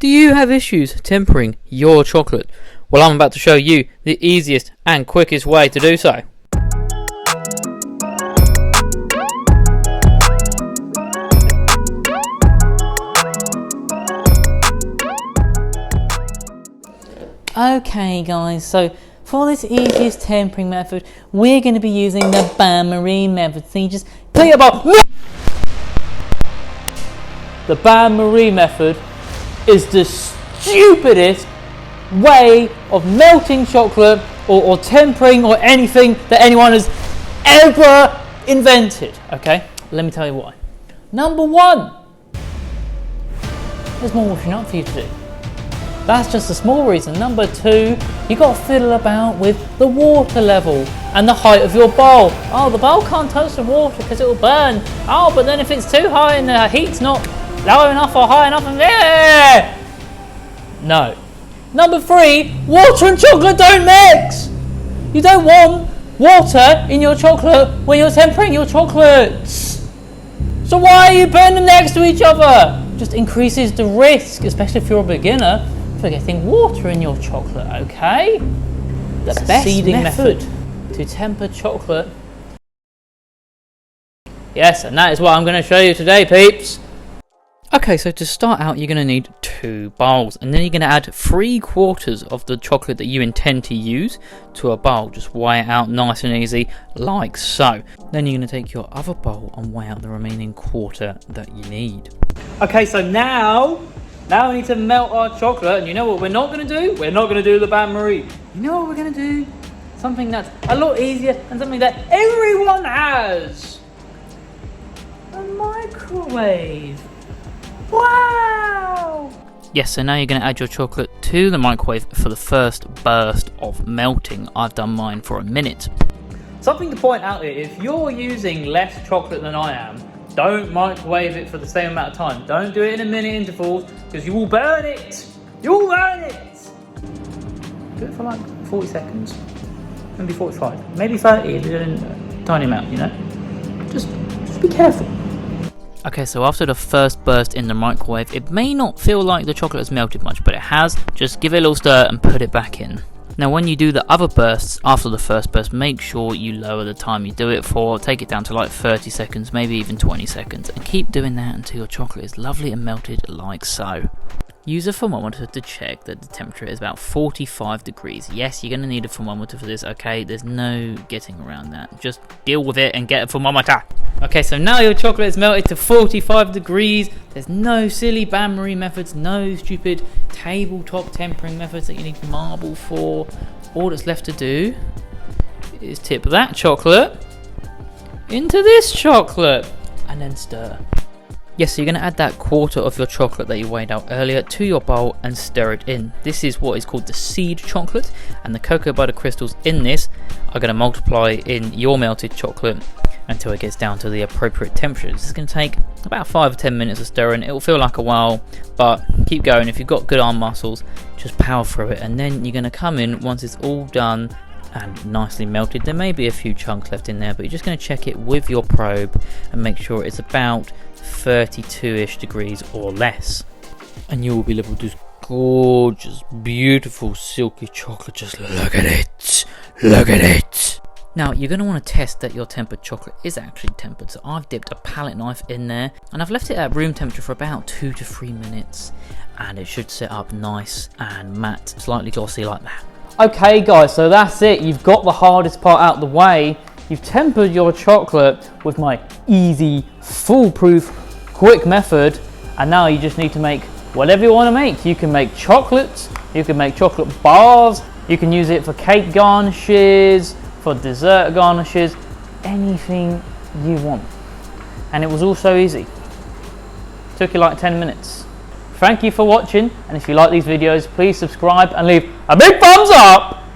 Do you have issues tempering your chocolate? Well, I'm about to show you the easiest and quickest way to do so. Okay guys, so for this easiest tempering method, we're going to be using the bain-marie method. So you just put your bowl. The bain-marie method is the stupidest way of melting chocolate or tempering or anything that anyone has ever invented. Okay, let me tell you why. Number one, there's more washing up for you to do. That's just a small reason. Number two, you got to fiddle about with the water level and the height of your bowl. Oh, the bowl can't touch the water because it will burn. Oh, but then if it's too high and the heat's not low enough or high enough, and no. Number three, water and chocolate don't mix. You don't want water in your chocolate when you're tempering your chocolates. So why are you putting them next to each other? Just increases the risk, especially if you're a beginner, for getting water in your chocolate, okay? The best seeding method to temper chocolate. Yes, and that is what I'm going to show you today, peeps. Okay, so to start out, you're going to need 2 bowls, and then you're going to add 3/4 of the chocolate that you intend to use to a bowl. Just weigh it out nice and easy, like so. Then you're going to take your other bowl and weigh out the remaining 1/4 that you need. Okay, so now we need to melt our chocolate, and you know what we're not going to do? We're not going to do the bain-marie. You know what we're going to do? Something that's a lot easier and something that everyone has. A microwave. Wow! Yes, so now you're going to add your chocolate to the microwave for the first burst of melting. I've done mine for a minute. Something to point out here, if you're using less chocolate than I am, don't microwave it for the same amount of time. Don't do it in a minute intervals because you will burn it. You will burn it. Do it for like 40 seconds, maybe 45, maybe 30 if you're doing a tiny amount, you know. Just be careful. Okay, so after the first burst in the microwave, it may not feel like the chocolate has melted much, but it has. Just give it a little stir and put it back in. Now when you do the other bursts after the first burst, make sure you lower the time you do it for. Take it down to like 30 seconds, maybe even 20 seconds, and keep doing that until your chocolate is lovely and melted like so. Use a thermometer to check that the temperature is about 45 degrees. Yes, you're going to need a thermometer for this, okay? There's no getting around that. Just deal with it and get a thermometer. Okay, so now your chocolate is melted to 45 degrees. There's no silly bain-marie methods, no stupid tabletop tempering methods that you need marble for. All that's left to do is tip that chocolate into this chocolate and then stir. Yes, so you're going to add that 1/4 of your chocolate that you weighed out earlier to your bowl and stir it in. This is what is called the seed chocolate, and the cocoa butter crystals in this are going to multiply in your melted chocolate until it gets down to the appropriate temperature. This is going to take about 5 or 10 minutes of stirring. It will feel like a while, but keep going. If you've got good arm muscles, just power through it, and then you're going to come in once it's all done and nicely melted. There may be a few chunks left in there, but you're just going to check it with your probe and make sure it's about 32ish degrees or less, and you will be left with this gorgeous, beautiful, silky chocolate. Just look at it, look at it. Now you're going to want to test that your tempered chocolate is actually tempered, so I've dipped a palette knife in there and I've left it at room temperature for about 2 to 3 minutes, and it should set up nice and matte, slightly glossy like that. Okay guys, so that's it. You've got the hardest part out the way. You've tempered your chocolate with my easy, foolproof, quick method, and now you just need to make whatever you want to make. You can make chocolates, you can make chocolate bars, you can use it for cake garnishes, for dessert garnishes, anything you want. And it was all so easy. Took you like 10 minutes. Thank you for watching, and if you like these videos, please subscribe and leave a big thumbs up.